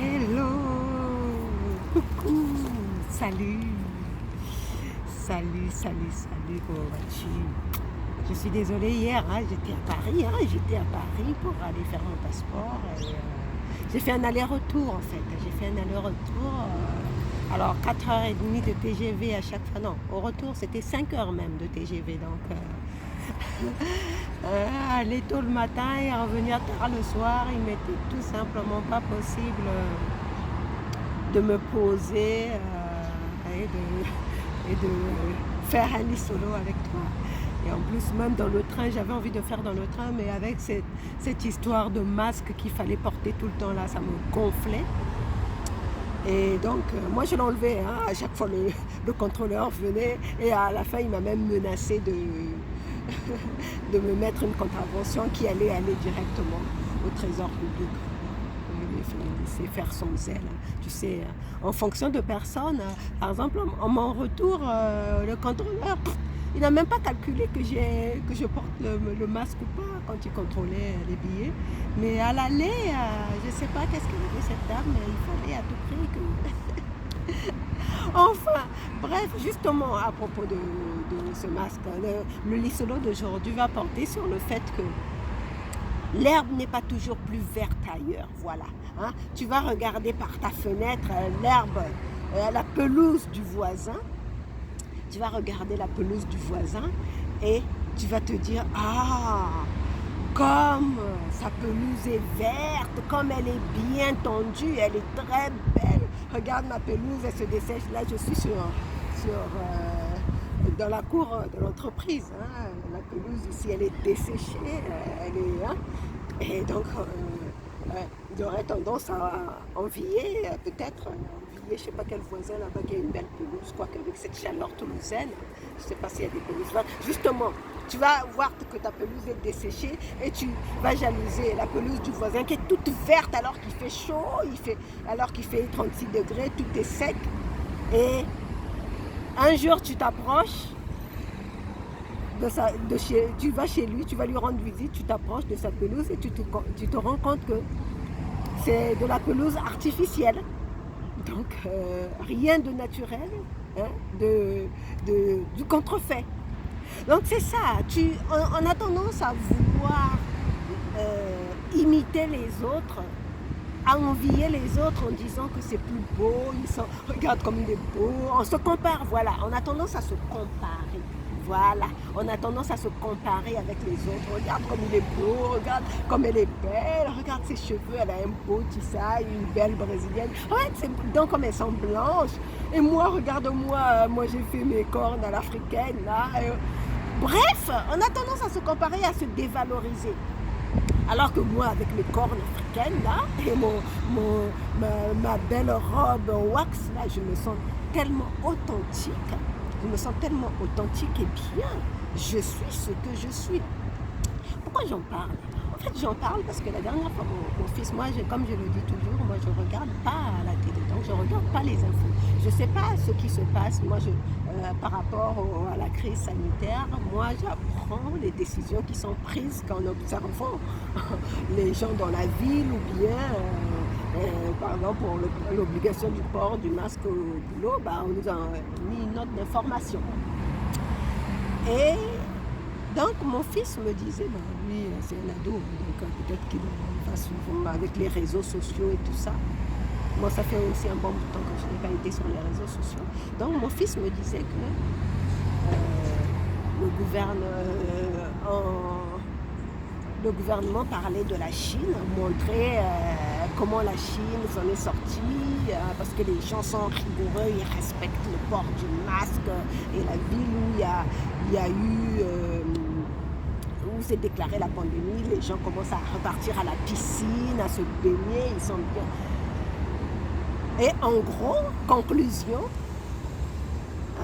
Hello, coucou, salut, comment vas-tu? Je suis désolée, hier, j'étais à Paris pour aller faire mon passeport. J'ai fait un aller-retour en fait, alors 4h30 de TGV à chaque fois, non, au retour c'était 5 heures même de TGV, donc aller tôt le matin et revenir tard le soir, il m'était tout simplement pas possible de me poser et de faire un lit solo avec toi. Et en plus, même dans le train, j'avais envie de faire dans le train, mais avec cette histoire de masque qu'il fallait porter tout le temps là, ça me gonflait. Et donc, moi je l'enlevais, hein. À chaque fois le contrôleur venait et à la fin il m'a même menacé de me mettre une contravention qui allait aller directement au trésor public. Il laisser faire son zèle, tu sais, en fonction de personnes. Par exemple, en mon retour, le contrôleur, il n'a même pas calculé que je porte le masque ou pas quand il contrôlait les billets. Mais à l'aller, je ne sais pas qu'est-ce qu'elle avait cette dame, mais il fallait à tout prix que... Enfin, bref, justement, à propos de ce masque, le lit solo d'aujourd'hui va porter sur le fait que l'herbe n'est pas toujours plus verte ailleurs, voilà. Hein? Tu vas regarder par ta fenêtre l'herbe, la pelouse du voisin. Tu vas regarder la pelouse du voisin et tu vas te dire, ah, comme sa pelouse est verte, comme elle est bien tendue, elle est très belle. Regarde ma pelouse, elle se dessèche. Là, je suis dans la cour de l'entreprise. Hein. La pelouse ici, elle est desséchée. Elle est, hein. Et donc, j'aurais tendance à envier, peut-être, je ne sais pas quel voisin là-bas qui a une belle pelouse, quoique avec cette chaleur toulousaine, je ne sais pas s'il y a des pelouses là. Justement, tu vas voir que ta pelouse est desséchée et tu vas jalouser la pelouse du voisin qui est toute verte alors qu'il fait chaud, alors qu'il fait 36 degrés, tout est sec. Et un jour, tu t'approches, tu vas chez lui, tu vas lui rendre visite, tu t'approches de sa pelouse et tu te rends compte que c'est de la pelouse artificielle. Donc, rien de naturel, hein, du contrefait. Donc, c'est ça. On a tendance à vouloir imiter les autres, à envier les autres en disant que c'est plus beau, regarde comme il est beau. On se compare, voilà. On a tendance à se comparer. Voilà, on a tendance à se comparer avec les autres. Regarde comme il est beau, regarde comme elle est belle, regarde ses cheveux, elle a un beau tissaille, une belle brésilienne. Regarde ses dents comme elles sont blanches. Et moi, regarde-moi, moi j'ai fait mes cornes à l'africaine là. Bref, on a tendance à se comparer, à se dévaloriser. Alors que moi, avec mes cornes africaines là, et ma belle robe en wax là, je me sens tellement authentique. Je me sens tellement authentique et bien. Je suis ce que je suis. Pourquoi j'en parle? En fait, j'en parle parce que la dernière fois, mon fils, moi, comme je le dis toujours, moi, je ne regarde pas la télé. Donc, je ne regarde pas les infos. Je ne sais pas ce qui se passe. Moi, par rapport à la crise sanitaire, moi, j'apprends les décisions qui sont prises qu'en observant les gens dans la ville ou bien... par exemple, pour l'obligation du port du masque au boulot, on nous a mis une note d'information. Et donc, mon fils me disait, lui, c'est un ado, donc peut-être qu'il va souvent avec les réseaux sociaux et tout ça. Moi, ça fait aussi un bon bout de temps que je n'ai pas été sur les réseaux sociaux. Donc, mon fils me disait que le gouvernement parlait de la Chine, montrait comment la Chine s'en est sortie, parce que les gens sont rigoureux, ils respectent le port du masque, et la ville où il y a eu, où s'est déclarée la pandémie, les gens commencent à repartir à la piscine, à se baigner, ils sont bien. Et en gros, conclusion,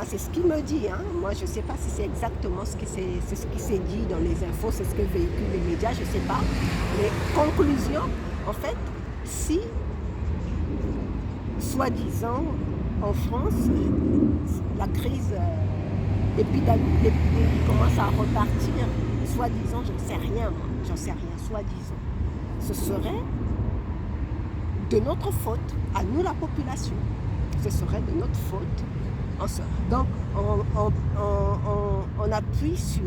c'est ce qu'il me dit. Hein. Moi, je ne sais pas si c'est exactement ce qui s'est dit dans les infos, c'est ce que véhiculent les médias, je ne sais pas. Mais conclusion, en fait, si, soi-disant, en France, la crise épidémique commence à repartir, soi-disant, j'en sais rien, soi-disant, ce serait de notre faute, à nous la population. Ce serait de notre faute. Donc, on appuie sur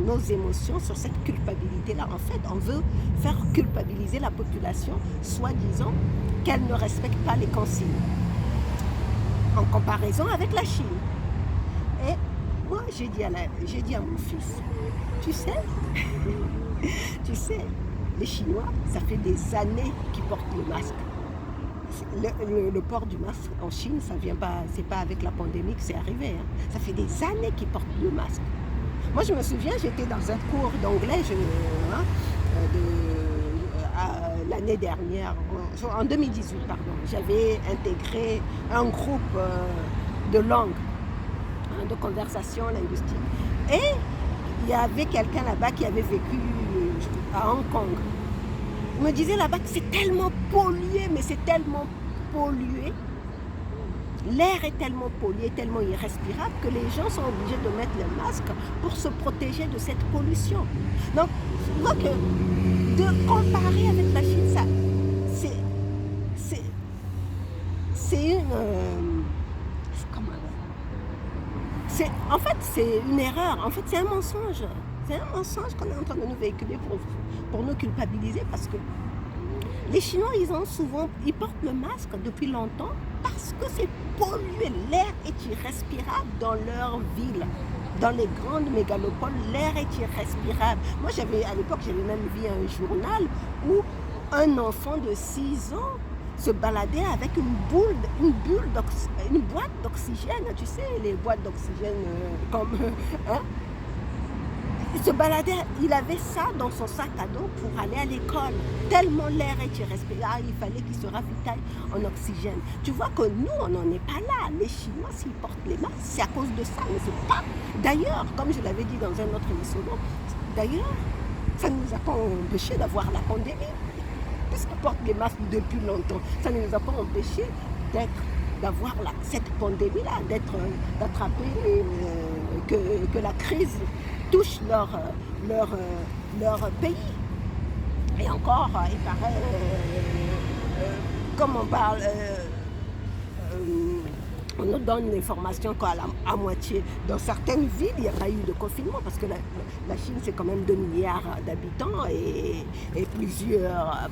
nos émotions, sur cette culpabilité-là. En fait, on veut faire culpabiliser la population, soi-disant qu'elle ne respecte pas les consignes, en comparaison avec la Chine. Et moi, j'ai dit à mon fils, tu sais, les Chinois, ça fait des années qu'ils portent le masque. Le port du masque en Chine, ça vient pas, c'est pas avec la pandémie que c'est arrivé. Hein. Ça fait des années qu'ils portent le masque. Moi, je me souviens, j'étais dans un cours d'anglais l'année dernière, en 2018, pardon. J'avais intégré un groupe de langue, de conversation linguistique. Et il y avait quelqu'un là-bas qui avait vécu à Hong Kong. Il me disait là-bas que c'est tellement pollué, mais c'est tellement pollué. L'air est tellement pollué, tellement irrespirable que les gens sont obligés de mettre le masque pour se protéger de cette pollution. Donc, je vois que de comparer avec la Chine, ça, c'est une... en fait, c'est une erreur. En fait, c'est un mensonge. C'est un mensonge qu'on est en train de nous véhiculer pour nous culpabiliser parce que les Chinois, ils portent le masque depuis longtemps parce que c'est pollué. L'air est irrespirable dans leur ville. Dans les grandes mégalopoles, l'air est irrespirable. Moi, à l'époque, j'avais même vu un journal où un enfant de 6 ans se baladait avec une boîte d'oxygène. Tu sais, les boîtes d'oxygène comme... hein? Il se baladait, il avait ça dans son sac à dos pour aller à l'école. Tellement l'air est irrespirable, il fallait qu'il se ravitaille en oxygène. Tu vois que nous, on n'en est pas là. Les Chinois, s'ils portent les masques, c'est à cause de ça. Mais c'est pas... D'ailleurs, comme je l'avais dit dans un autre émission, d'ailleurs, ça ne nous a pas empêché d'avoir la pandémie. Puisqu'ils portent les masques depuis longtemps, ça ne nous a pas empêché d'avoir cette pandémie-là, d'attraper, que la crise touche leur pays. Et encore, il paraît, comme on parle, on nous donne l'information qu'à moitié. Dans certaines villes, il n'y a pas eu de confinement parce que la Chine, c'est quand même 2 milliards d'habitants et plusieurs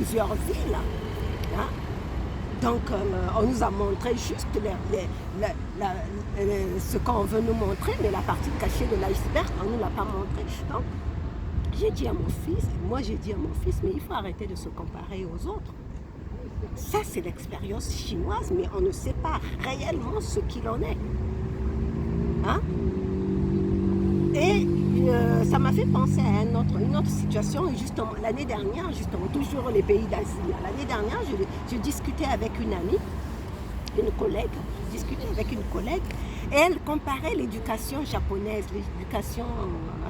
villes. Hein? Donc, on nous a montré juste ce qu'on veut nous montrer, mais la partie cachée de l'iceberg, on ne nous l'a pas montré. Donc, j'ai dit à mon fils, mais il faut arrêter de se comparer aux autres. Ça, c'est l'expérience chinoise, mais on ne sait pas réellement ce qu'il en est. Hein? Et ça m'a fait penser à une autre situation. Justement, l'année dernière, toujours les pays d'Asie. L'année dernière, je discutais avec une amie, une collègue, et elle comparait l'éducation japonaise, l'éducation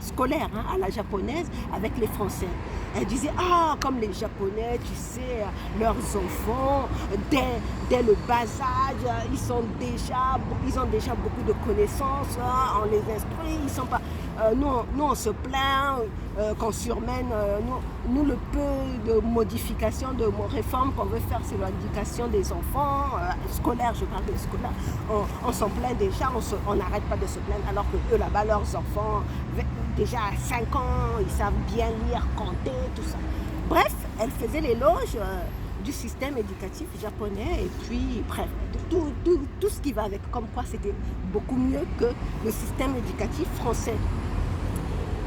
scolaire à la japonaise avec les Français. Elle disait, comme les Japonais, tu sais, leurs enfants, dès le bas âge, ils ont déjà beaucoup de connaissances, on les instruit, ils sont pas... nous, on se plaint qu'on surmène, nous, le peu de modifications, de réformes qu'on veut faire sur l'éducation des enfants, scolaires, je parle de scolaire, on s'en plaint déjà, on n'arrête pas de se plaindre, alors que eux là-bas, leurs enfants, déjà à 5 ans, ils savent bien lire, compter, tout ça. Bref, elle faisait l'éloge du système éducatif japonais et puis, bref, tout ce qui va avec, comme quoi c'était beaucoup mieux que le système éducatif français.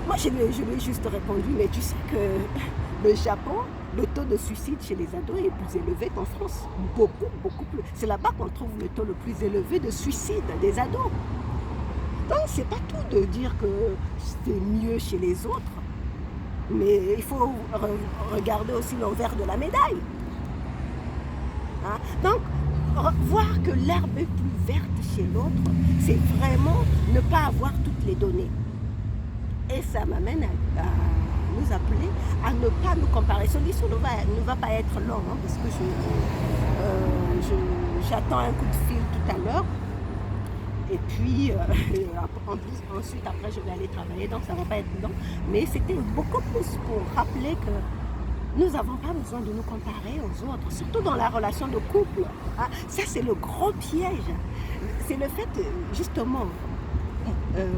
Moi, je lui ai juste répondu, mais tu sais que le Japon, le taux de suicide chez les ados est plus élevé qu'en France. Beaucoup plus. C'est là-bas qu'on trouve le taux le plus élevé de suicide des ados. Donc, c'est pas tout de dire que c'est mieux chez les autres, mais il faut regarder aussi l'envers de la médaille. Hein? Donc, voir que l'herbe est plus verte chez l'autre, c'est vraiment ne pas avoir toutes les données. Et ça m'amène à nous appeler à ne pas nous comparer. Ce livre ne va pas être long, hein, parce que j'attends un coup de fil tout à l'heure. Et puis, ensuite, après, je vais aller travailler, donc ça ne va pas être long. Mais c'était beaucoup plus pour rappeler que Nous n'avons pas besoin de nous comparer aux autres, surtout dans la relation de couple. Hein. Ça, c'est le gros piège. C'est le fait, justement,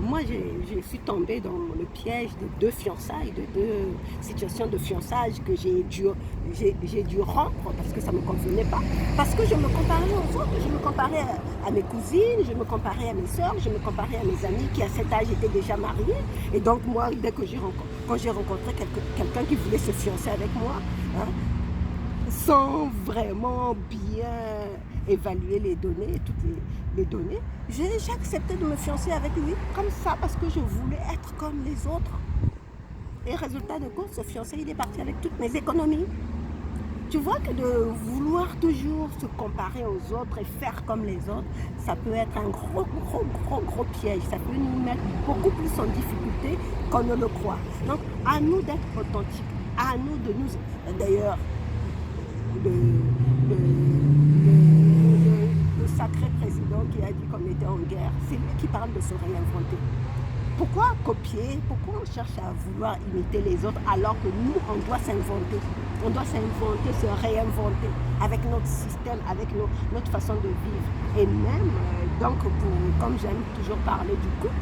moi, je suis tombée dans le piège de deux fiançailles, de deux situations de fiançailles que j'ai dû rompre parce que ça ne me convenait pas. Parce que je me comparais aux autres, je me comparais à mes cousines, je me comparais à mes soeurs, je me comparais à mes amis qui à cet âge étaient déjà mariés. Et donc moi, quand j'ai rencontré quelqu'un qui voulait se fiancer avec moi, hein, sans vraiment bien évaluer les données, toutes les données, j'ai accepté de me fiancer avec lui comme ça parce que je voulais être comme les autres. Et résultat de compte, ce fiancé, il est parti avec toutes mes économies. Tu vois que de vouloir toujours se comparer aux autres et faire comme les autres, ça peut être un gros piège. Ça peut nous mettre beaucoup plus en difficulté qu'on ne le croit. Donc, à nous d'être authentiques, à nous de nous... D'ailleurs, le sacré président qui a dit qu'on était en guerre, c'est lui qui parle de se réinventer. Pourquoi copier? Pourquoi on cherche à vouloir imiter les autres alors que nous, on doit s'inventer? On doit s'inventer, se réinventer avec notre système, avec notre façon de vivre. Et même, donc, comme j'aime toujours parler du couple,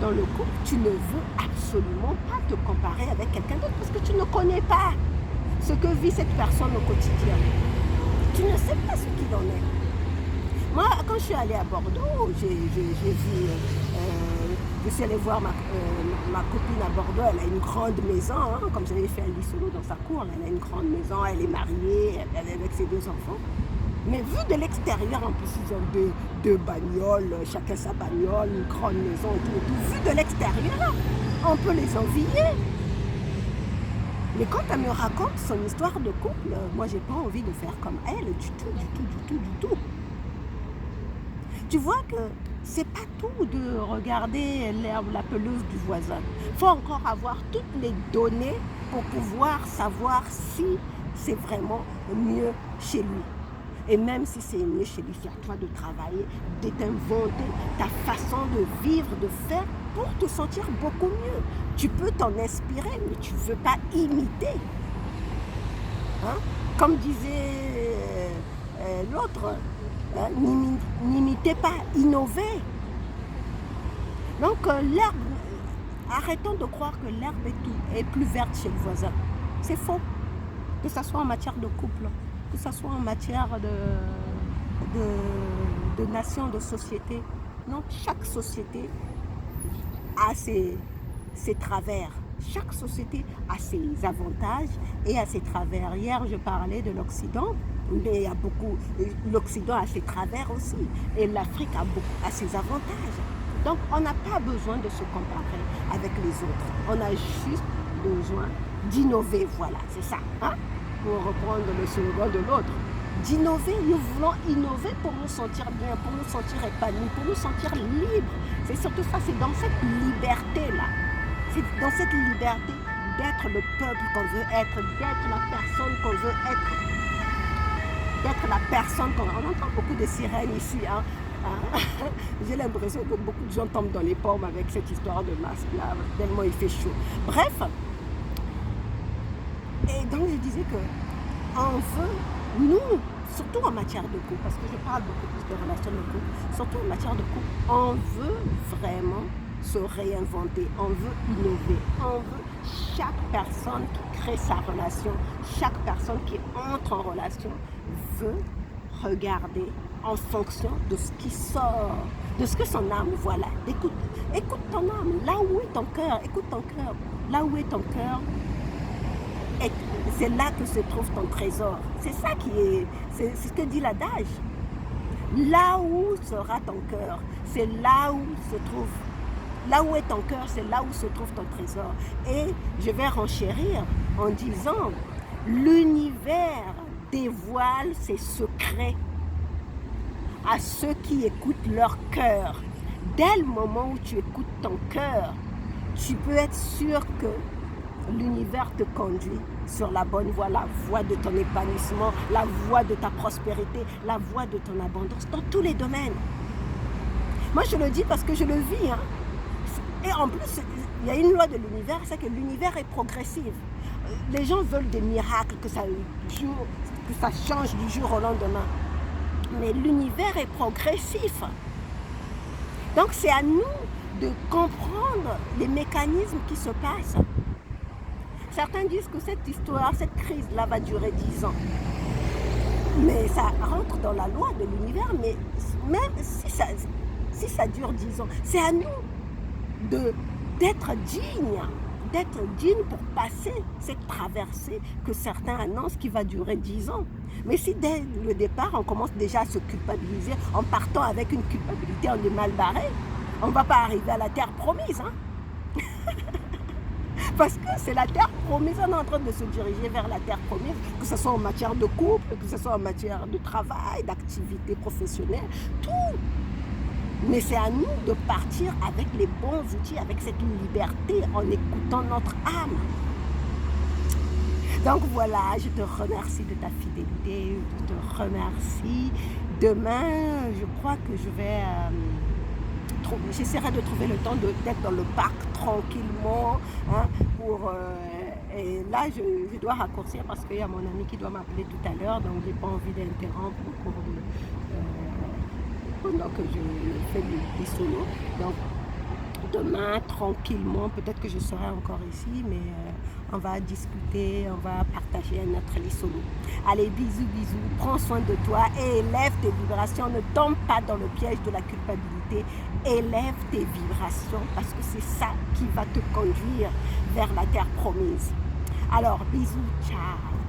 dans le couple, tu ne veux absolument pas te comparer avec quelqu'un d'autre parce que tu ne connais pas ce que vit cette personne au quotidien. Tu ne sais pas ce qu'il en est. Moi, quand je suis allée à Bordeaux, j'ai vu, je suis allée voir ma copine à Bordeaux, elle a une grande maison, hein, comme j'avais fait un lit solo dans sa cour, elle a une grande maison, elle est mariée, elle est avec ses 2 enfants. Mais vu de l'extérieur, en plus, ils ont deux bagnoles, chacun sa bagnole, une grande maison, tout. Vu de l'extérieur, on peut les envier. Mais quand elle me raconte son histoire de couple, moi, j'ai pas envie de faire comme elle, du tout. Tu vois que c'est pas tout de regarder l'herbe, la pelouse du voisin. Il faut encore avoir toutes les données pour pouvoir savoir si c'est vraiment mieux chez lui. Et même si c'est mieux chez lui, c'est à toi de travailler, de t'inventer ta façon de vivre, de faire pour te sentir beaucoup mieux. Tu peux t'en inspirer, mais tu ne veux pas imiter. Hein? Comme disait l'autre, hein, n'imitez pas, innovez. Donc l'herbe, arrêtons de croire que l'herbe est plus verte chez le voisin. C'est faux. Que ce soit en matière de couple, que ce soit en matière de nation, de société. Non, chaque société a ses travers. Chaque société a ses avantages et a ses travers. Hier, je parlais de l'Occident, mais il y a beaucoup. L'Occident a ses travers aussi. Et l'Afrique a ses avantages. Donc, on n'a pas besoin de se comparer avec les autres. On a juste besoin d'innover. Voilà, c'est ça. Hein? Pour reprendre le slogan de l'autre. D'innover, nous voulons innover pour nous sentir bien, pour nous sentir épanouis, pour nous sentir libres. C'est surtout ça, c'est dans cette liberté-là. C'est dans cette liberté d'être le peuple qu'on veut être, d'être la personne qu'on veut être, d'être la personne qu'on... On entend beaucoup de sirènes ici, hein. J'ai l'impression que beaucoup de gens tombent dans les pommes avec cette histoire de masque là, tellement il fait chaud. Bref, et donc je disais que on veut, nous, surtout en matière de couple, parce que je parle beaucoup plus de relations de couple, surtout en matière de couple, on veut vraiment se réinventer, on veut innover, on veut chaque personne qui crée sa relation, chaque personne qui entre en relation veut regarder en fonction de ce qui sort, de ce que son âme, voilà. Écoute ton âme, là où est ton cœur, écoute ton cœur, là où est ton cœur, c'est là que se trouve ton trésor. C'est ça qui est, c'est ce que dit l'adage. Là où sera ton cœur, c'est là où se trouve, là où est ton cœur, c'est là où se trouve ton trésor. Et je vais renchérir en disant, l'univers dévoile ses secrets à ceux qui écoutent leur cœur. Dès le moment où tu écoutes ton cœur, tu peux être sûr que l'univers te conduit sur la bonne voie, la voie de ton épanouissement, la voie de ta prospérité, la voie de ton abondance, dans tous les domaines. Moi, je le dis parce que je le vis. Hein. Et en plus, il y a une loi de l'univers, c'est que l'univers est progressif. Les gens veulent des miracles, que ça change du jour au lendemain. Mais l'univers est progressif. Donc c'est à nous de comprendre les mécanismes qui se passent. Certains disent que cette histoire, cette crise-là va durer 10 ans. Mais ça rentre dans la loi de l'univers, mais même si ça dure 10 ans, c'est à nous d'être dignes pour passer cette traversée que certains annoncent qui va durer 10 ans. Mais si dès le départ, on commence déjà à se culpabiliser, en partant avec une culpabilité, on est mal barré, on ne va pas arriver à la terre promise. Hein? Parce que c'est la terre promise, on est en train de se diriger vers la terre promise, que ce soit en matière de couple, que ce soit en matière de travail, d'activité professionnelle, tout. Mais c'est à nous de partir avec les bons outils, avec cette liberté, en écoutant notre âme. Donc voilà, je te remercie de ta fidélité, je te remercie. Demain, je crois que j'essaierai de trouver le temps d'être dans le parc tranquillement. Hein, et là, je dois raccourcir parce qu'il y a mon ami qui doit m'appeler tout à l'heure, donc je n'ai pas envie d'interrompre pendant que je fais des solos. Donc demain, tranquillement, peut-être que je serai encore ici, mais on va discuter, on va partager notre lit solo. Allez, bisous, bisous, prends soin de toi et élève tes vibrations, ne tombe pas dans le piège de la culpabilité, élève tes vibrations parce que c'est ça qui va te conduire vers la terre promise. Alors, bisous, ciao.